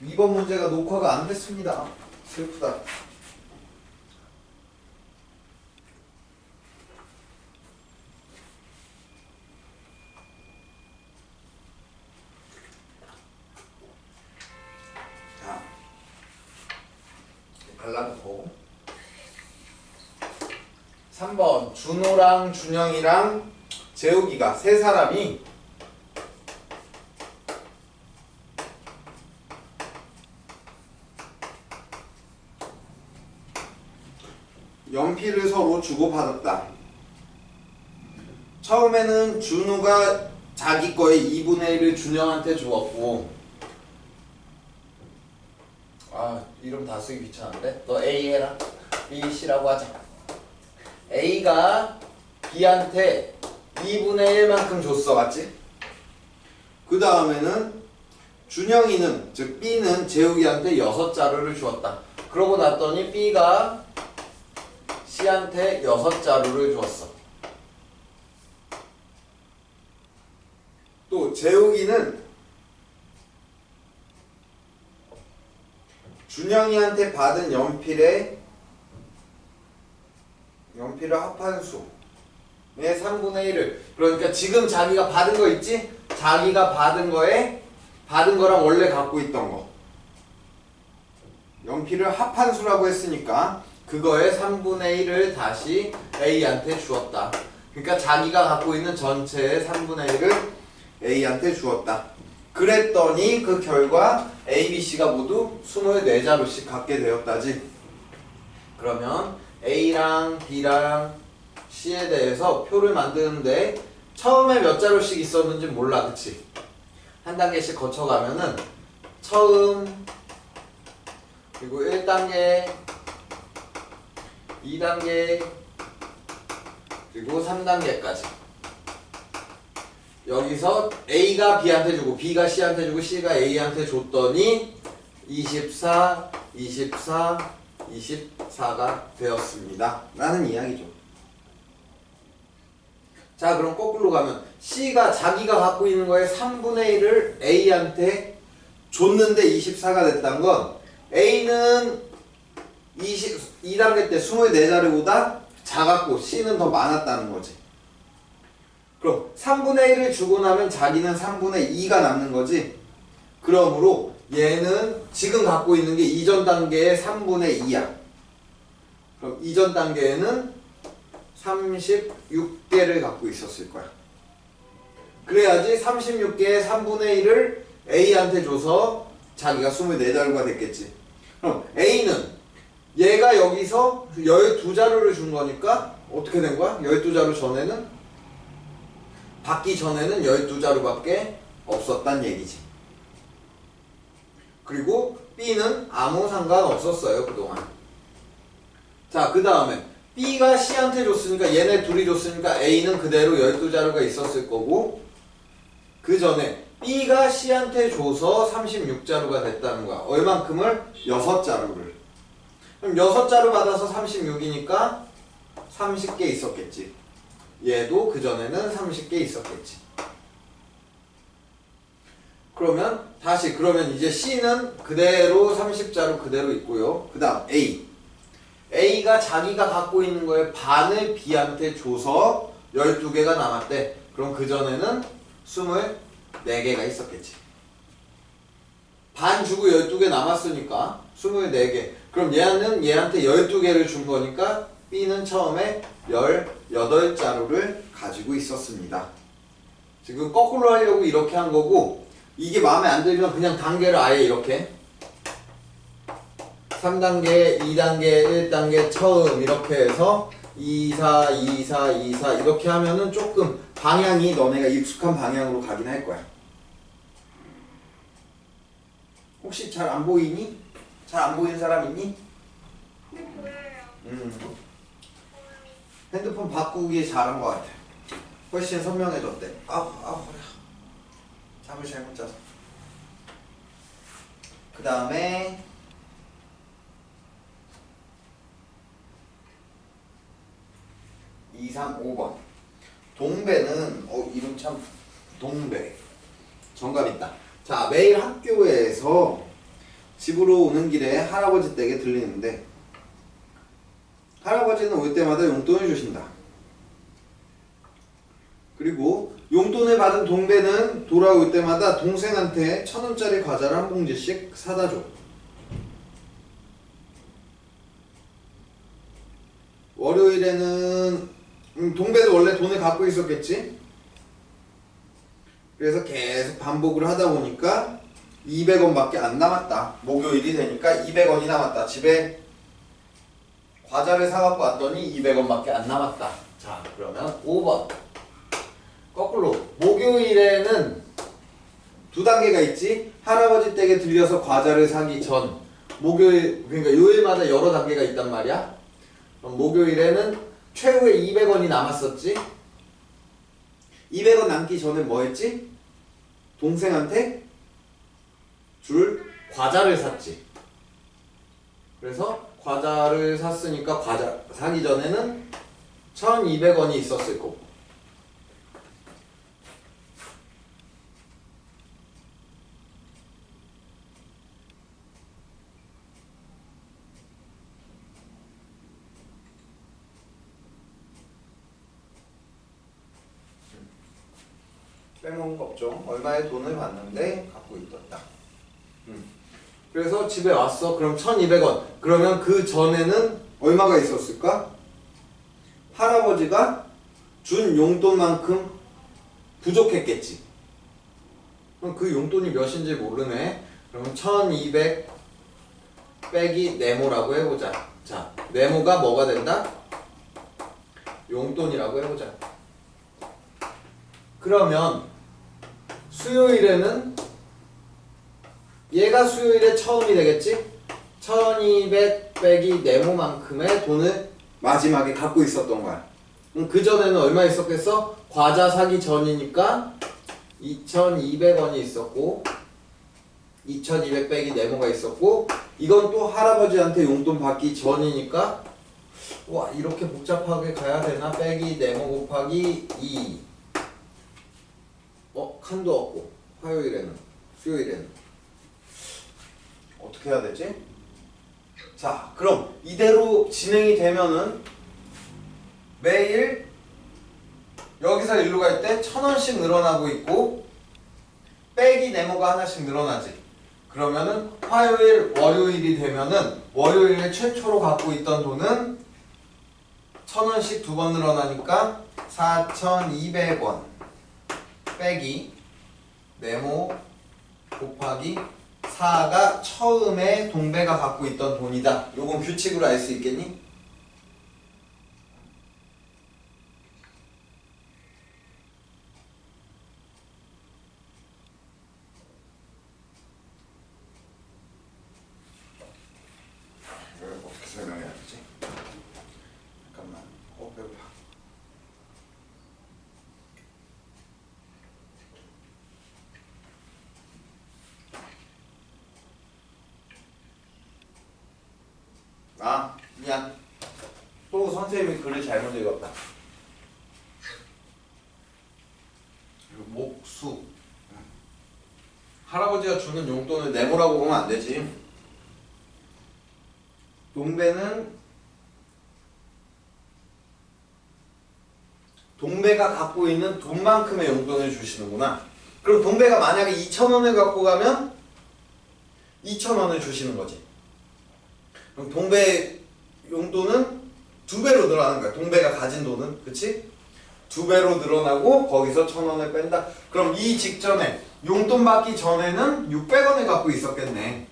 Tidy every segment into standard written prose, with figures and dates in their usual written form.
2번 문제가 녹화가 안 됐습니다. 슬프다. 자, 발라놓고 3번 준호랑 준영이랑 재욱이가 세 사람이 연필을 서로 주고받았다. 처음에는 준우가 자기 거의 2분의 1을 준영한테 주었고, 이름 다 쓰기 귀찮은데? 너 A 해라. B, C라고 하자. A가 B한테 2분의 1만큼 줬어. 맞지? 그 다음에는 준영이는, 즉 B는 재욱이한테 6자루를 주었다. 그러고 났더니 B가 C한테 6자루를 주었어. 또 재욱이는 준영이한테 받은 연필의 합한수의 3분의 1을, 그러니까 지금 자기가 받은 거 있지? 자기가 받은 거랑 원래 갖고 있던 거, 연필을 합한수라고 했으니까 그거의 3분의 1을 다시 A한테 주었다. 그러니까 자기가 갖고 있는 전체의 3분의 1을 A한테 주었다. 그랬더니 그 결과 A, B, C가 모두 24자루씩 갖게 되었다지. 그러면 A랑 B랑 C에 대해서 표를 만드는데 처음에 몇 자루씩 있었는지 몰라. 그치? 한 단계씩 거쳐가면은 처음, 그리고 1단계, 2단계, 그리고 3단계까지. 여기서 A가 B한테 주고 B가 C한테 주고 C가 A한테 줬더니 24, 24, 24가 되었습니다. 라는 이야기죠. 자, 그럼 거꾸로 가면 C가 자기가 갖고 있는 거에 3분의 1을 A한테 줬는데 24가 됐다는 건 A는 2단계 때 24자리보다 작았고 C는 더 많았다는 거지. 그럼 3분의 1을 주고 나면 자기는 3분의 2가 남는 거지. 그러므로 얘는 지금 갖고 있는 게 이전 단계의 3분의 2야. 그럼 이전 단계에는 36개를 갖고 있었을 거야. 그래야지 36개의 3분의 1을 A한테 줘서 자기가 24자루가 됐겠지. 그럼 A는 얘가 여기서 12자루를 준 거니까 어떻게 된 거야? 12자루 전에는, 받기 전에는 12자루밖에 없었단 얘기지. 그리고 B는 아무 상관없었어요, 그동안. 자, 그 다음에 B가 C한테 줬으니까, 얘네 둘이 줬으니까 A는 그대로 12자루가 있었을 거고, 그 전에 B가 C한테 줘서 36자루가 됐다는 거야. 얼만큼을? 6자루를. 그럼 6자루 받아서 36이니까 30개 있었겠지. 얘도 그전에는 30개 있었겠지. 그러면 다시, 그러면 이제 C는 그대로 30자루 그대로 있고요. 그 다음 A가 자기가 갖고 있는 거에 반을 B한테 줘서 12개가 남았대. 그럼 그전에는 24개가 있었겠지. 반 주고 12개 남았으니까 24개. 그럼 얘는 얘한테 12개를 준 거니까 B는 처음에 18자루를 가지고 있었습니다. 지금 거꾸로 하려고 이렇게 한 거고, 이게 마음에 안 들면 그냥 단계를 아예 이렇게 3단계, 2단계, 1단계 처음 이렇게 해서 2, 4, 2, 4, 2, 4 이렇게 하면은 조금 방향이 너네가 익숙한 방향으로 가긴 할 거야. 혹시 잘 안 보이니? 잘 안 보이는 사람 있니? 네, 보여요. 핸드폰 바꾸기 잘한 것 같아. 훨씬 선명해졌대. 허리야. 잠을 잘못 자서. 그 다음에 2, 3, 5번. 동배는 이름 참 동배. 정답 있다. 자, 매일 학교에서 집으로 오는 길에 할아버지 댁에 들리는데 할아버지는 올 때마다 용돈을 주신다. 그리고 용돈을 받은 동배는 돌아올 때마다 동생한테 1,000원짜리 과자를 한 봉지씩 사다 줘. 월요일에는 동배도 원래 돈을 갖고 있었겠지? 그래서 계속 반복을 하다 보니까 200원밖에 안 남았다. 목요일이 되니까 200원이 남았다. 집에 과자를 사갖고 왔더니 200원밖에 안 남았다. 자, 그러면 5번. 거꾸로 목요일에는 두 단계가 있지. 할아버지 댁에 들려서 과자를 사기 전 목요일, 그러니까 요일마다 여러 단계가 있단 말이야. 그럼 목요일에는 최후에 200원이 남았었지. 200원 남기 전에 뭐 했지? 동생한테 줄 과자를 샀지. 그래서 과자를 샀으니까 과자 사기 전에는 1,200원이 있었을 거고. 빼먹은 거 없죠. 얼마의 돈을 받는데 갖고 있었다. 그래서 집에 왔어. 그럼 1,200원. 그러면 그 전에는 얼마가 있었을까? 할아버지가 준 용돈만큼 부족했겠지. 그럼 그 용돈이 몇인지 모르네. 그러면 1,200 빼기 네모라고 해보자. 자, 네모가 뭐가 된다? 용돈이라고 해보자. 그러면 수요일에는 얘가 수요일에 처음이 되겠지? 1,200 빼기 네모만큼의 돈을 마지막에 갖고 있었던 거야. 그 전에는 얼마 있었겠어? 과자 사기 전이니까 2,200원이 있었고 2,200 빼기 네모가 있었고 이건 또 할아버지한테 용돈 받기 전이니까 와 이렇게 복잡하게 가야 되나? 빼기 네모 곱하기 2 칸도 없고 화요일에는 수요일에는 어떻게 해야 되지? 자 그럼 이대로 진행이 되면은 매일 여기서 일로 갈 때 1,000원씩 늘어나고 있고 빼기 네모가 하나씩 늘어나지. 그러면은 화요일 월요일이 되면은 월요일에 최초로 갖고 있던 돈은 1,000원씩 두 번 늘어나니까 4,200원 빼기 네모 곱하기 4가 처음에 동배가 갖고 있던 돈이다. 요건 규칙으로 알 수 있겠니? 이걸 어떻게 설명해야 되지? 잠깐만. 배고파. 아, 미안. 또 선생님이 글을 잘못 읽었다. 목수. 할아버지가 주는 용돈을 네모라고 보면 안 되지. 동배가 갖고 있는 돈만큼의 용돈을 주시는구나. 그럼 동배가 만약에 2,000원을 갖고 가면 2,000원을 주시는 거지. 그럼 동배 용돈은 2배로 늘어나는 거야. 동배가 가진 돈은. 그치? 2배로 늘어나고 거기서 1,000원을 뺀다. 그럼 이 직전에 용돈 받기 전에는 600원을 갖고 있었겠네.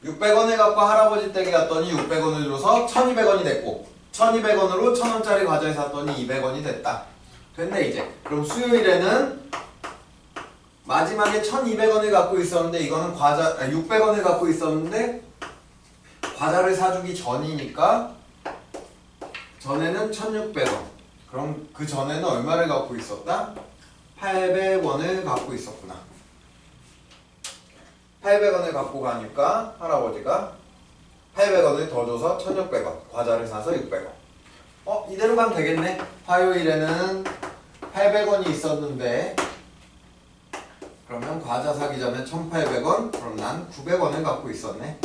600원을 갖고 할아버지 댁에 갔더니 600원을 줘서 1,200원이 됐고 1,200원으로 1,000원짜리 과자를 샀더니 200원이 됐다. 됐네 이제. 그럼 수요일에는 마지막에 1,200원을 갖고 있었는데 이거는 600원을 갖고 있었는데 과자를 사주기 전이니까 전에는 1,600원. 그럼 그 전에는 얼마를 갖고 있었다? 800원을 갖고 있었구나. 800원을 갖고 가니까 할아버지가 800원을 더 줘서 1,600원. 과자를 사서 600원. 이대로 가면 되겠네. 화요일에는 800원이 있었는데 그러면 과자 사기 전에 1,800원. 그럼 난 900원을 갖고 있었네.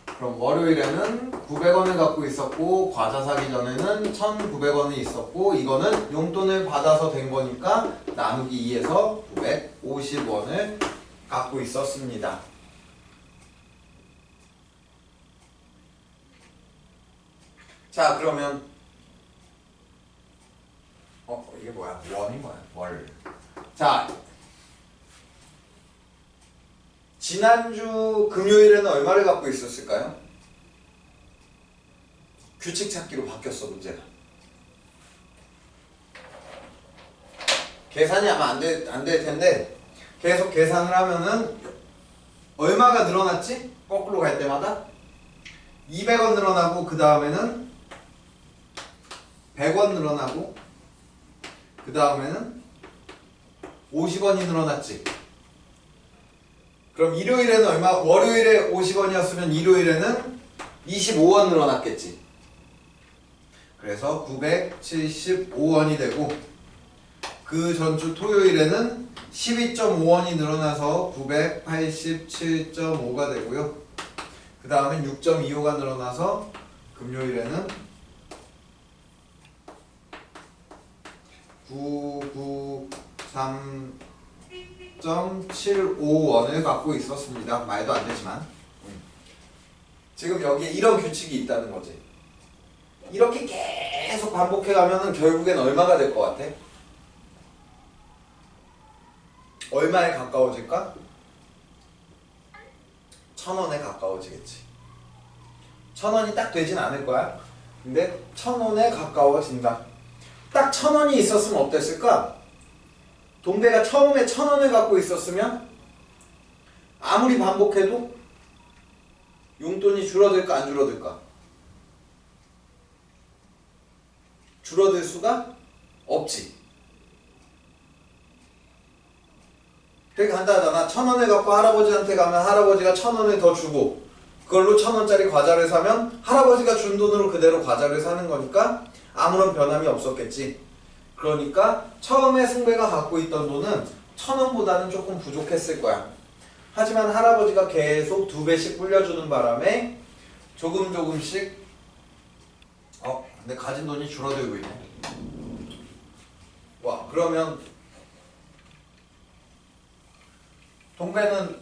그럼 월요일에는 900원을 갖고 있었고 과자 사기 전에는 1,900원이 있었고 이거는 용돈을 받아서 된 거니까 나누기 2에서 950원을 갖고 있었습니다. 자, 그러면 이게 뭐야? 원이 뭐야? 월. 자, 지난주 금요일에는 얼마를 갖고 있었을까요? 규칙 찾기로 바뀌었어, 문제가. 계산이 아마 안 될 텐데 계속 계산을 하면은 얼마가 늘어났지? 거꾸로 갈 때마다 200원 늘어나고 그 다음에는 100원 늘어나고 그 다음에는 50원이 늘어났지. 그럼 일요일에는 얼마? 월요일에 50원이었으면 일요일에는 25원 늘어났겠지. 그래서 975원이 되고 그 전주 토요일에는 12.5원이 늘어나서 987.5가 되고요. 그 다음에 6.25가 늘어나서 금요일에는 993.75원을 갖고 있었습니다. 말도 안 되지만. 지금 여기에 이런 규칙이 있다는 거지. 이렇게 계속 반복해 가면은 결국엔 얼마가 될 것 같아? 얼마에 가까워질까? 1,000원에 가까워지겠지. 1,000원이 딱 되진 않을 거야. 근데 1,000원에 가까워진다. 딱 1,000원이 있었으면 어땠을까? 동배가 처음에 1,000원을 갖고 있었으면 아무리 반복해도 용돈이 줄어들까 안 줄어들까? 줄어들 수가 없지. 되게 간단하잖아. 1,000원을 갖고 할아버지한테 가면 할아버지가 1,000원을 더 주고 그걸로 1,000원짜리 과자를 사면 할아버지가 준 돈으로 그대로 과자를 사는 거니까 아무런 변함이 없었겠지. 그러니까 처음에 승배가 갖고 있던 돈은 1,000원보다는 조금 부족했을 거야. 하지만 할아버지가 계속 2배씩 불려주는 바람에 조금씩 근데 가진 돈이 줄어들고 있네. 와, 그러면 동배는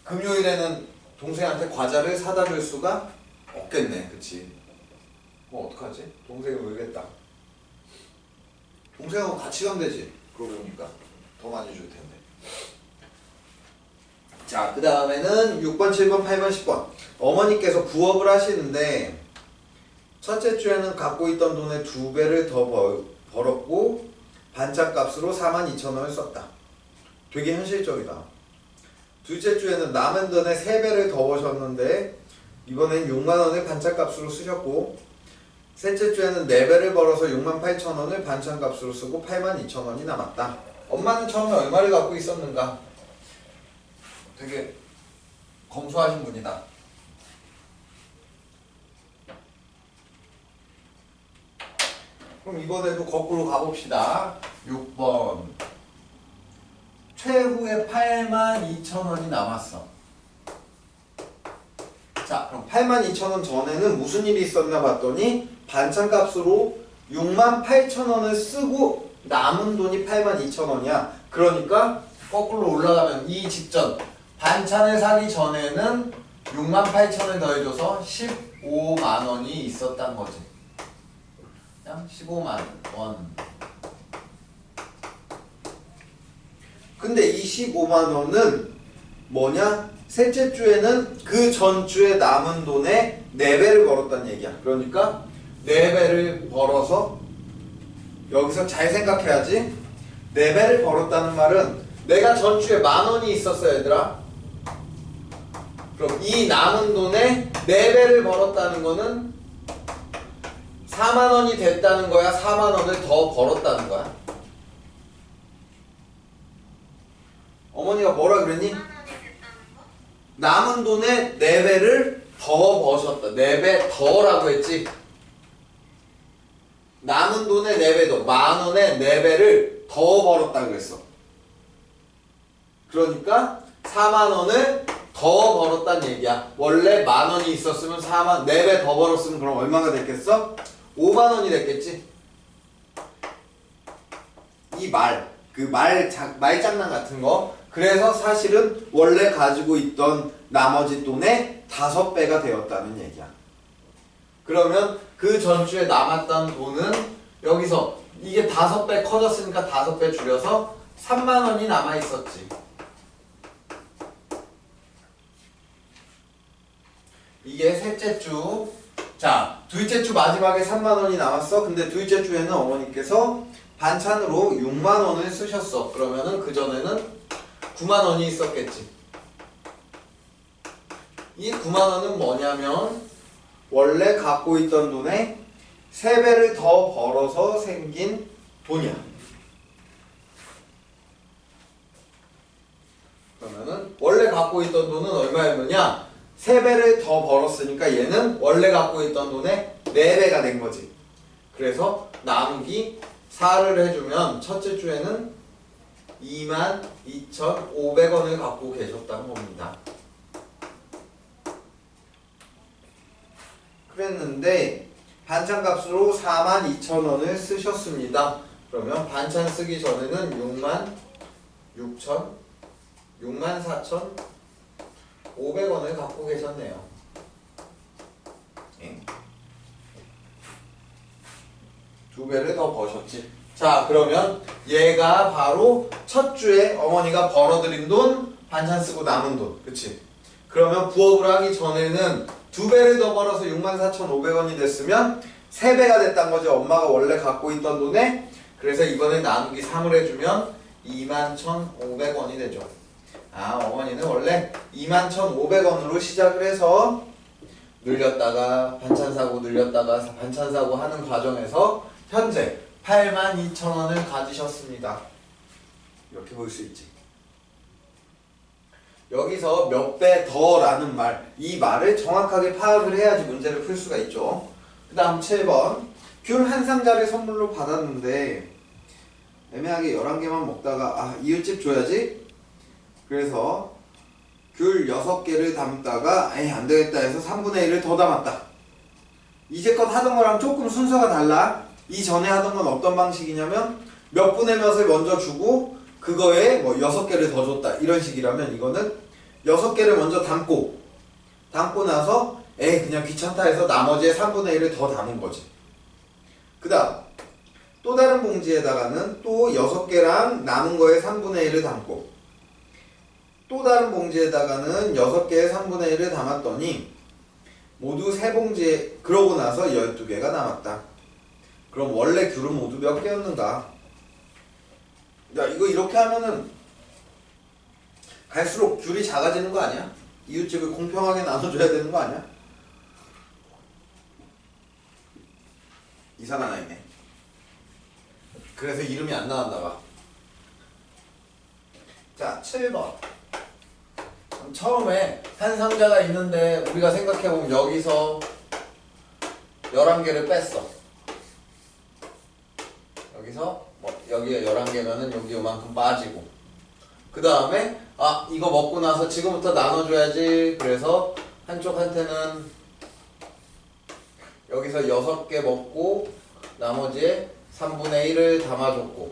금요일에는 동생한테 과자를 사다 줄 수가 없겠네. 그치? 어떡하지? 동생이 울겠다. 동생하고 같이 가면 되지. 그러고 보니까 더 많이 줄 텐데. 자, 그 다음에는 6번, 7번, 8번, 10번. 어머니께서 부업을 하시는데 첫째 주에는 갖고 있던 돈의 2배를 더 벌었고 반찬값으로 42,000원을 썼다. 되게 현실적이다. 둘째 주에는 남은 돈의 3배를 더 버셨는데 이번엔 6만원을 반찬값으로 쓰셨고 셋째 주에는 4배를 벌어서 68,000원을 반찬값으로 쓰고 82,000원이 남았다. 엄마는 처음에 얼마를 갖고 있었는가? 되게 검소하신 분이다. 그럼 이번에도 거꾸로 가봅시다. 6번. 최후에 82,000원이 남았어. 자, 그럼 82,000원 전에는 무슨 일이 있었나 봤더니 반찬값으로 68,000원을 쓰고 남은 돈이 82,000원이야. 그러니까 거꾸로 올라가면 이 직전 반찬을 사기 전에는 68,000원을 더해줘서 15만원이 있었단 거지. 그냥 15만원. 근데 이 15만원은 뭐냐? 셋째 주에는 그 전주에 남은 돈의 4배를 벌었다는 얘기야. 그러니까 4배를 벌어서 여기서 잘 생각해야지. 4배를 벌었다는 말은 내가 전주에 10,000원이 있었어, 얘들아. 그럼 이 남은 돈에 4배를 벌었다는 거는 40,000원이 됐다는 거야? 40,000원을 더 벌었다는 거야? 어머니가 뭐라 그랬니? 10만 원이 됐다는 거? 남은 돈의 4배를 더 버셨다. 4배 더라고 했지? 남은 돈의 4배 더. 10,000원의 4배를 더 더 벌었다 그랬어. 그러니까 4만 원을 더 벌었다는 얘기야. 원래 만 원이 있었으면 4배 더 벌었으면 그럼 얼마가 됐겠어? 5만 원이 됐겠지. 이 말장난 같은 거. 그래서 사실은 원래 가지고 있던 나머지 돈의 5배가 되었다는 얘기야. 그러면 그 전주에 남았던 돈은 여기서 이게 5배 커졌으니까 5배 줄여서 3만 원이 남아 있었지. 이게 셋째 주. 자, 둘째 주 마지막에 3만 원이 남았어. 근데 둘째 주에는 어머니께서 반찬으로 6만 원을 쓰셨어. 그러면은 그 전에는 9만 원이 있었겠지. 이 9만 원은 뭐냐면 원래 갖고 있던 돈의 3배를 더 벌어서 생긴 돈이야. 그러면은 원래 갖고 있던 돈은 얼마였느냐? 3배를 더 벌었으니까 얘는 원래 갖고 있던 돈의 4배가 된 거지. 그래서 나누기 4를 해주면 첫째 주에는 22,500원을 갖고 계셨다는 겁니다. 그랬는데 반찬값으로 42,000원을 쓰셨습니다. 그러면 반찬 쓰기 전에는 64,500원을 갖고 계셨네요. 예. 2배를 더 버셨지. 자, 그러면 얘가 바로 첫 주에 어머니가 벌어들인 돈, 반찬 쓰고 남은 돈. 그치? 그러면 부업을 하기 전에는 2배를 더 벌어서 64,500원이 됐으면 3배가 됐단 거죠. 엄마가 원래 갖고 있던 돈에. 그래서 이번에 나누기 3을 해주면 21,500원이 되죠. 아, 어머니는 원래 21,500원으로 시작을 해서 늘렸다가 반찬 사고 늘렸다가 반찬 사고 하는 과정에서 현재 82,000원을 가지셨습니다. 이렇게 볼 수 있지. 여기서 몇 배 더라는 말, 이 말을 정확하게 파악을 해야지 문제를 풀 수가 있죠. 그 다음 7번. 귤 한 상자를 선물로 받았는데 애매하게 11개만 먹다가 이웃집 줘야지. 그래서 귤 6개를 담다가 안되겠다 해서 3분의 1을 더 담았다. 이제껏 하던 거랑 조금 순서가 달라. 이전에 하던 건 어떤 방식이냐면 몇 분의 몇을 먼저 주고 그거에 뭐 6개를 더 줬다 이런 식이라면 이거는 6개를 먼저 담고 나서 그냥 귀찮다 해서 나머지의 3분의 1을 더 담은 거지. 그 다음 또 다른 봉지에다가는 또 6개랑 남은 거에 3분의 1을 담고 또 다른 봉지에다가는 6개의 3분의 1을 담았더니 모두 3봉지에 그러고 나서 12개가 남았다. 그럼 원래 귤은 모두 몇 개였는가? 야, 이거 이렇게 하면은 갈수록 귤이 작아지는 거 아니야? 이웃집을 공평하게 나눠줘야 되는 거 아니야? 이상한 아이네. 그래서 이름이 안 나왔나 봐. 자, 7번. 처음에 한 상자가 있는데 우리가 생각해보면 여기서 11개를 뺐어. 여기서 여기가 11개면은 여기 요만큼 빠지고 그 다음에 이거 먹고 나서 지금부터 나눠줘야지. 그래서 한쪽한테는 여기서 6개 먹고 나머지에 3분의 1을 담아줬고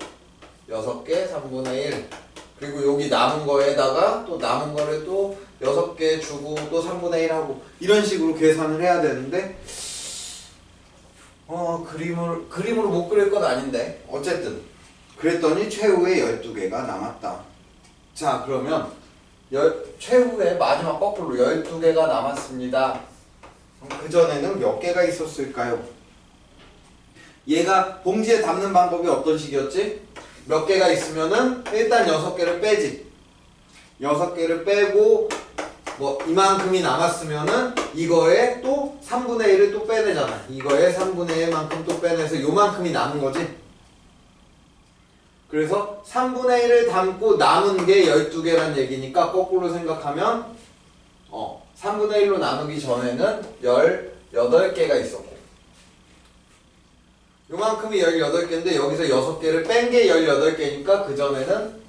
6개 3분의 1 그리고 여기 남은 거에다가 또 남은 거를 또 6개 주고 또 3분의 1 하고 이런 식으로 계산을 해야 되는데 그림으로 못 그릴 건 아닌데 어쨌든 그랬더니 최후에 12개가 남았다. 자, 그러면 최후에 마지막 거꾸로 12개가 남았습니다. 그 전에는 몇 개가 있었을까요? 얘가 봉지에 담는 방법이 어떤 식이었지? 몇 개가 있으면은 일단 6개를 빼지. 6개를 빼고 이만큼이 남았으면은 이거에 또 3분의 1을 또 빼내잖아. 이거에 3분의 1만큼 또 빼내서 요만큼이 남은 거지. 그래서 3분의 1을 담고 남은 게 12개란 얘기니까 거꾸로 생각하면 3분의 1로 나누기 전에는 18개가 있었고 요만큼이 18개인데 여기서 6개를 뺀 게 18개니까 그전에는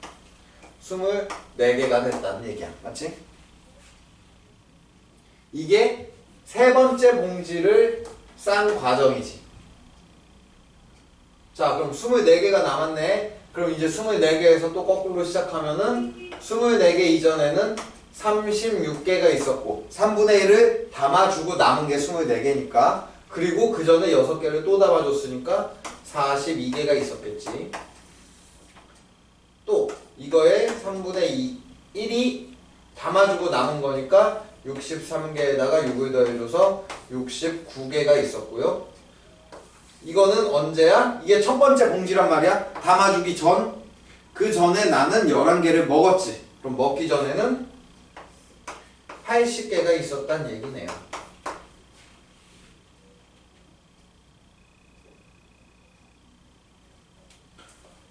24개가 됐다는 얘기야. 맞지? 이게 세 번째 봉지를 싼 과정이지. 자, 그럼 24개가 남았네. 그럼 이제 24개에서 또 거꾸로 시작하면은 24개 이전에는 36개가 있었고 3분의 1을 담아주고 남은 게 24개니까 그리고 그 전에 6개를 또 담아줬으니까 42개가 있었겠지. 또 이거에 3분의 1이 담아주고 남은 거니까 63개에다가 6을 더해줘서 69개가 있었고요. 이거는 언제야? 이게 첫 번째 봉지란 말이야. 담아주기 전. 그 전에 나는 11개를 먹었지. 그럼 먹기 전에는 80개가 있었단 얘기네요.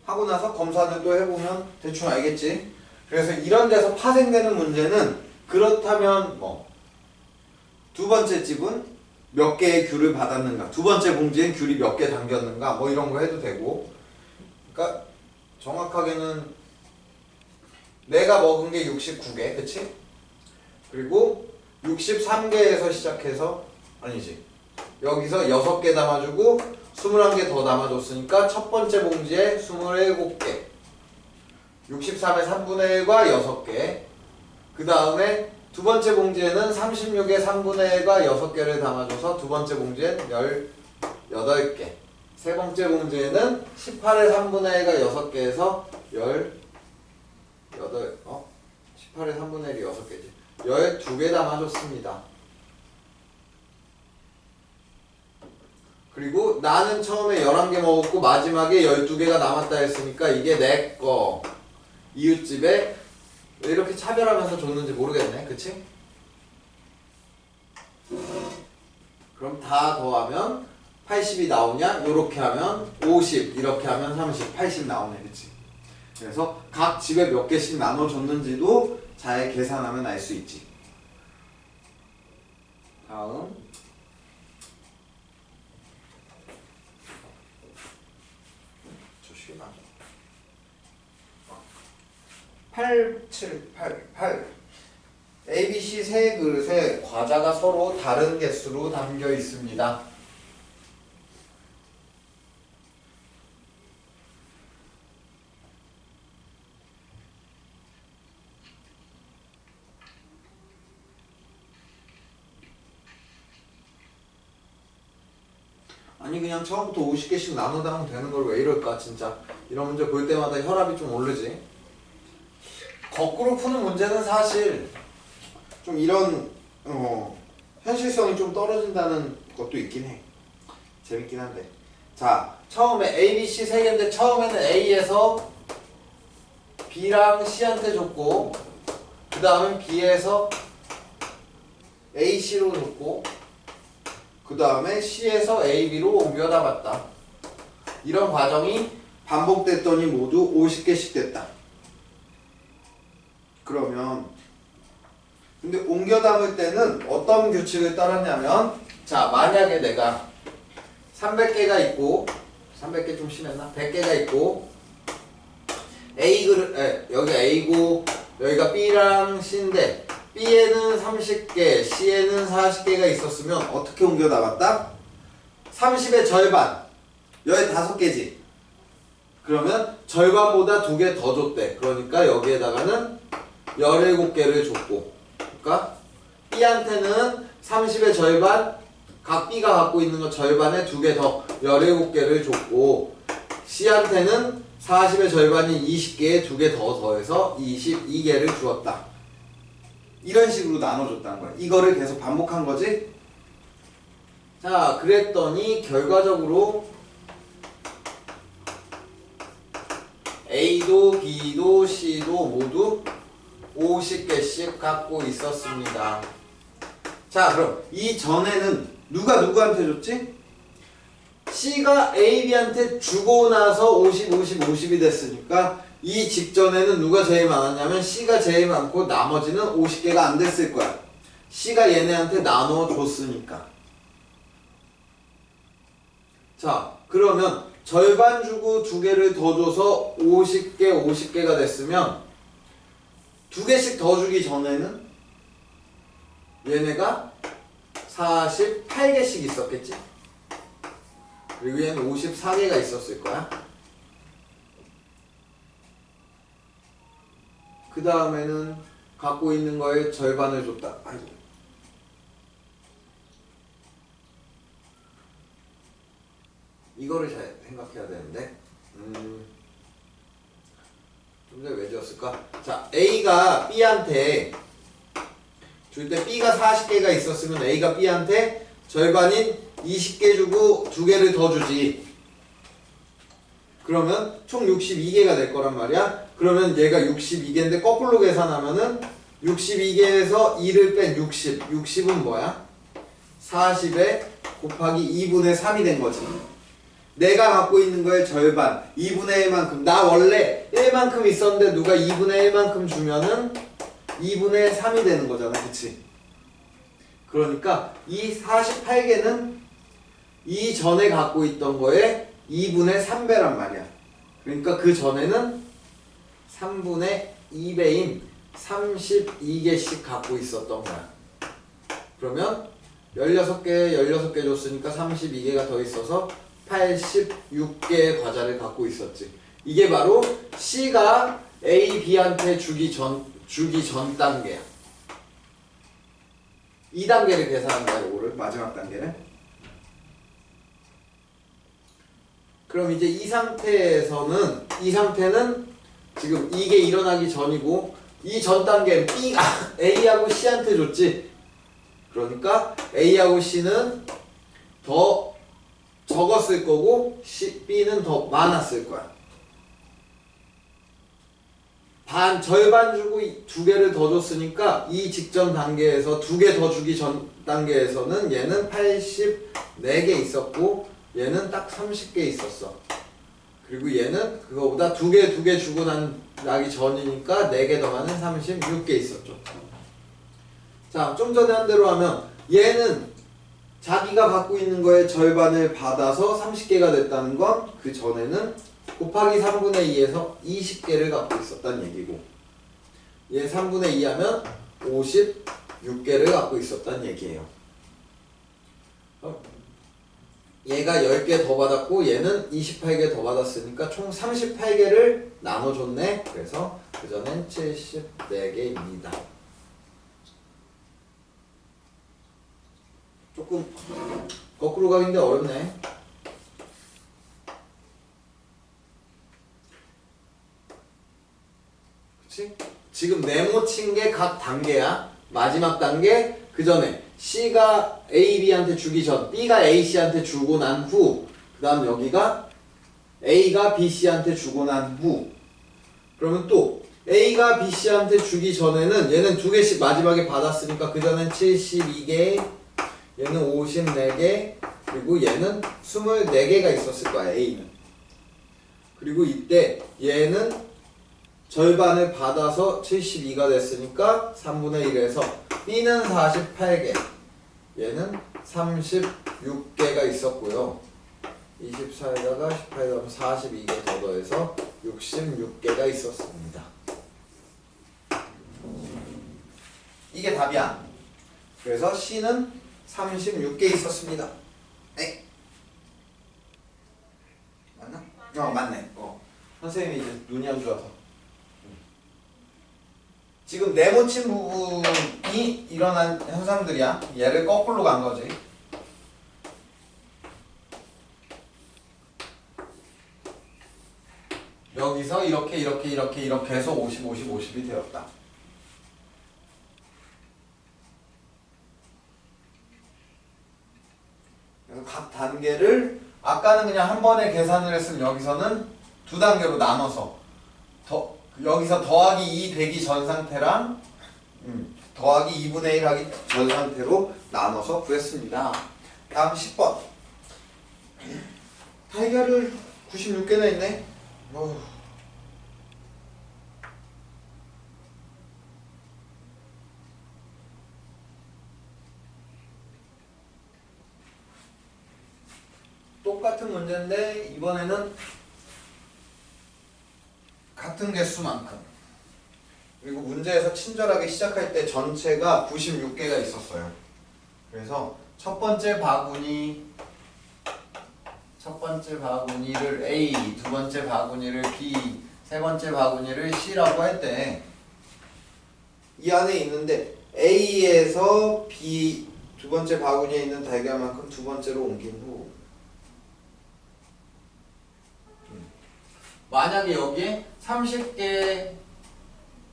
하고 나서 검사를 또 해보면 대충 알겠지. 그래서 이런 데서 파생되는 문제는 그렇다면 뭐 두 번째 집은 몇 개의 귤을 받았는가, 두 번째 봉지엔 귤이 몇 개 담겼는가, 뭐 이런 거 해도 되고. 그러니까 정확하게는 내가 먹은 게 69개, 그치? 그리고 63개에서 시작해서 아니지. 여기서 6개 담아주고 21개 더 담아줬으니까 첫 번째 봉지에 27개. 63의 3분의 1과 6개. 그 다음에 두 번째 봉지에는 36의 3분의 1과 6개를 담아줘서 두 번째 봉지엔 18개. 세 번째 봉지에는 18의 3분의 1과 6개에서 18의 3분의 1이 6개지. 12개 담아줬습니다. 그리고 나는 처음에 11개 먹었고 마지막에 12개가 남았다 했으니까 이게 내 거. 이웃집에 왜 이렇게 차별하면서 줬는지 모르겠네. 그치? 그럼 다 더하면 80이 나오냐? 요렇게 하면 50, 이렇게 하면 30, 80 나오네. 그치? 그래서 각 집에 몇 개씩 나눠줬는지도 잘 계산하면 알 수 있지. 다음 조심하 8788 ABC 세 그릇에 과자가 서로 다른 개수로 담겨 있습니다. 아니 그냥 처음부터 50개씩 나누다 하면 되는 걸 왜 이럴까 진짜. 이런 문제 볼 때마다 혈압이 좀 오르지. 거꾸로 푸는 문제는 사실 좀 이런 현실성이 좀 떨어진다는 것도 있긴 해. 재밌긴 한데. 자, 처음에 A, B, C 세 개인데 처음에는 A에서 B랑 C한테 줬고 그 다음에 B에서 A, C로 줬고 그 다음에 C에서 A, B로 옮겨 담았다. 이런 과정이 반복됐더니 모두 50개씩 됐다. 그러면 근데 옮겨 담을 때는 어떤 규칙을 따랐냐면, 자 만약에 내가 300개가 있고 300개 좀 심했나? 100개가 있고 A 그릇 여기가 A고 여기가 B랑 C인데 B에는 30개, C에는 40개가 있었으면 어떻게 옮겨 담았다? 30의 절반 15개지. 그러면 절반보다 2개 더 줬대. 그러니까 여기에다가는 17개를 줬고, 그러니까 B한테는 30의 절반, 각 B가 갖고 있는 거 절반에 2개 더 17개를 줬고, C한테는 40의 절반인 20개에 2개 더 더해서 22개를 주었다. 이런 식으로 나눠줬다는 거야. 이거를 계속 반복한 거지. 자, 그랬더니 결과적으로 A도 B도 C도 모두 50개씩 갖고 있었습니다. 자, 그럼 이 전에는 누가 누구한테 줬지? C가 A, B한테 주고 나서 50, 50, 50이 됐으니까 이 직전에는 누가 제일 많았냐면 C가 제일 많고 나머지는 50개가 안 됐을 거야. C가 얘네한테 나눠줬으니까. 자, 그러면 절반 주고 두 개를 더 줘서 50개, 50개가 됐으면 두 개씩 더 주기 전에는 얘네가 48개씩 있었겠지? 그리고 얘는 54개가 있었을 거야. 그 다음에는 갖고 있는 거에 절반을 줬다. 아이고. 이거를 잘 생각해야 되는데 좀 전에 왜 지었을까? 자, A가 B한테 줄 때 B가 40개가 있었으면 A가 B한테 절반인 20개 주고 두 개를 더 주지. 그러면 총 62개가 될 거란 말이야. 그러면 얘가 62개인데 거꾸로 계산하면은 62개에서 2를 뺀 60. 60은 뭐야? 40에 곱하기 2분의 3이 된 거지. 내가 갖고 있는 거의 절반, 2분의 1만큼. 나 원래 1만큼 있었는데 누가 2분의 1만큼 주면은 2분의 3이 되는 거잖아. 그치? 그러니까 이 48개는 이전에 갖고 있던 거에 2분의 3배란 말이야. 그러니까 그 전에는 3분의 2배인 32개씩 갖고 있었던 거야. 그러면 16개, 16개 줬으니까 32개가 더 있어서 86개의 과자를 갖고 있었지. 이게 바로 C가 A, B한테 주기 전 단계야. 2단계를 계산한 거야, 이거를. 마지막 단계는. 그럼 이제 이 상태는 지금 이게 일어나기 전이고, 이 전 단계는 B가 A하고 C한테 줬지. 그러니까 A하고 C는 더 적었을 거고 B는 더 많았을 거야. 절반 주고 두 개를 더 줬으니까 이 직전 단계에서 두 개 더 주기 전 단계에서는 얘는 84개 있었고 얘는 딱 30개 있었어. 그리고 얘는 그거보다 두 개 주고 나기 전이니까 4개 더 많은 36개 있었죠. 자, 좀 전에 한 대로 하면 얘는 자기가 갖고 있는 거의 절반을 받아서 30개가 됐다는 건 그 전에는 곱하기 3분의 2에서 20개를 갖고 있었다는 얘기고, 얘 3분의 2 하면 56개를 갖고 있었다는 얘기예요. 얘가 10개 더 받았고 얘는 28개 더 받았으니까 총 38개를 나눠줬네. 그래서 그 전엔 74개입니다. 조금 거꾸로 가기인데 어렵네. 그치? 지금 네모친 게 각 단계야. 마지막 단계, 그 전에 C가 A, B한테 주기 전, B가 A, C한테 주고 난 후, 그 다음 여기가 A가 B, C한테 주고 난 후. 그러면 또 A가 B, C한테 주기 전에는 얘는 두 개씩 마지막에 받았으니까 그 전엔 72개, 얘는 54개, 그리고 얘는 24개가 있었을 거야, A는. 그리고 이때 얘는 절반을 받아서 72가 됐으니까 3분의 1에서 B는 48개, 얘는 36개가 있었고요. 24에다가 18 더하면 42개 더 더해서 66개가 있었습니다. 이게 답이야. 그래서 C는 36개 있었습니다. 에? 맞나? 맞네. 선생님이 이제 눈이 안 좋아서. 지금 네모친 부분이 일어난 현상들이야. 얘를 거꾸로 간 거지. 여기서 이렇게 해서 50, 50, 50이 되었다. 그래서 각 단계를 아까는 그냥 한 번에 계산을 했으면 여기서는 두 단계로 나눠서 여기서 더하기 2 되기 전 상태랑 더하기 2분의 1 하기 전 상태로 나눠서 구했습니다. 다음 10번. 달걀을 96개나 있네. 똑같은 문제인데 이번에는 같은 개수만큼. 그리고 문제에서 친절하게 시작할 때 전체가 96개가 있었어요. 그래서 첫 번째 바구니를 A, 두 번째 바구니를 B, 세 번째 바구니를 C라고 할 때 이 안에 있는데 A에서 B 두 번째 바구니에 있는 달걀만큼 두 번째로 옮긴 후 만약에 여기에 30개,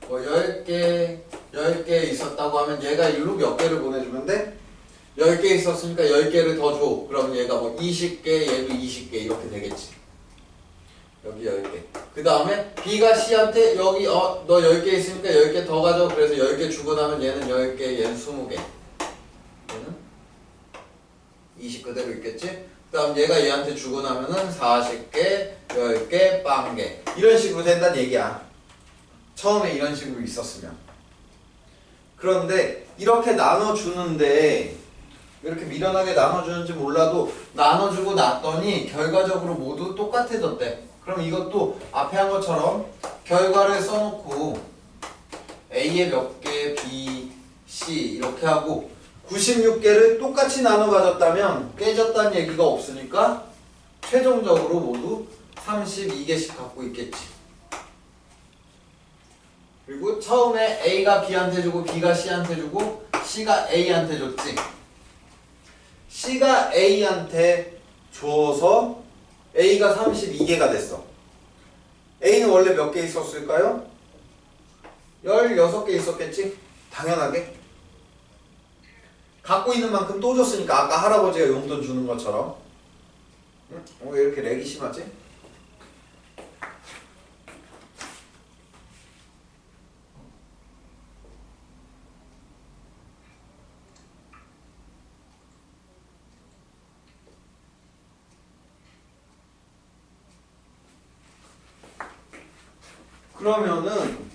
10개 있었다고 하면 얘가 일로 몇 개를 보내주면 돼? 10개 있었으니까 10개를 더 줘. 그럼 얘가 뭐 20개, 얘도 20개 이렇게 되겠지. 여기 10개. 그 다음에 B가 C한테 여기 너 10개 있으니까 10개 더 가져. 그래서 10개 주고 나면 얘는 10개, 얘는 20개. 얘는 20 그대로 있겠지? 그 다음 얘가 얘한테 주고 나면은 40개, 10개, 빵개. 이런 식으로 된다는 얘기야. 처음에 이런 식으로 있었으면. 그런데 이렇게 나눠주는데 왜 이렇게 미련하게 나눠주는지 몰라도 나눠주고 났더니 결과적으로 모두 똑같아졌대. 그럼 이것도 앞에 한 것처럼 결과를 써놓고 A에 몇 개, B, C 이렇게 하고 96개를 똑같이 나눠 가졌다면 깨졌다는 얘기가 없으니까 최종적으로 모두 32개씩 갖고 있겠지. 그리고 처음에 A가 B한테 주고 B가 C한테 주고 C가 A한테 줬지. C가 A한테 줘서 A가 32개가 됐어. A는 원래 몇 개 있었을까요? 16개 있었겠지? 당연하게. 갖고 있는 만큼 또 줬으니까 아까 할아버지가 용돈 주는 것처럼. 응? 왜 이렇게 렉이 심하지? 그러면은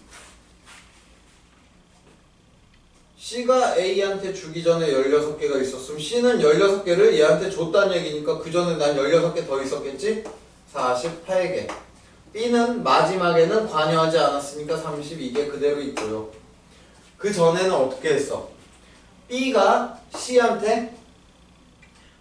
C가 A한테 주기 전에 16개가 있었으면 C는 16개를 얘한테 줬다는 얘기니까 그 전에 난 16개 더 있었겠지? 48개. B는 마지막에는 관여하지 않았으니까 32개 그대로 있고요. 그 전에는 어떻게 했어? B가 C한테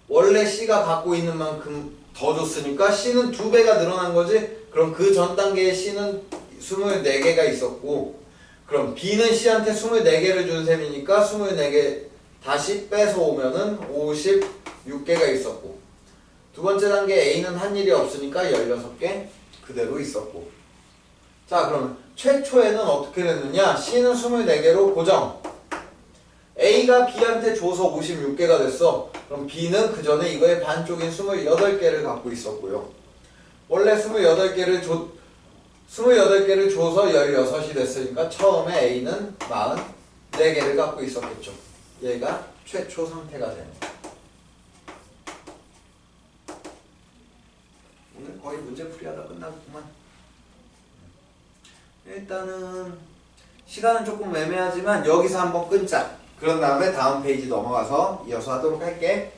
원래 C가 갖고 있는 만큼 더 줬으니까 C는 2배가 늘어난 거지? 그럼 그 전 단계에 C는 24개가 있었고 그럼 B는 C한테 24개를 준 셈이니까 24개 다시 빼서 오면은 56개가 있었고 두 번째 단계 A는 한 일이 없으니까 16개 그대로 있었고 자 그러면 최초에는 어떻게 됐느냐 C는 24개로 고정 A가 B한테 줘서 56개가 됐어 그럼 B는 그 전에 이거의 반쪽인 28개를 갖고 있었고요 원래 28개를 줘서 16이 됐으니까 처음에 A는 44개를 갖고 있었겠죠. 얘가 최초 상태가 되는 거예요. 오늘 거의 문제풀이하다 끝나겠구만. 일단은 시간은 조금 애매하지만 여기서 한번 끊자. 그런 다음에 다음 페이지 넘어가서 이어서 하도록 할게.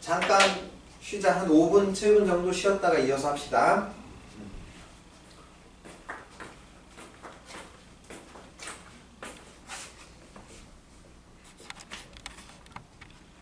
잠깐 쉬자. 한 5분, 7분 정도 쉬었다가 이어서 합시다.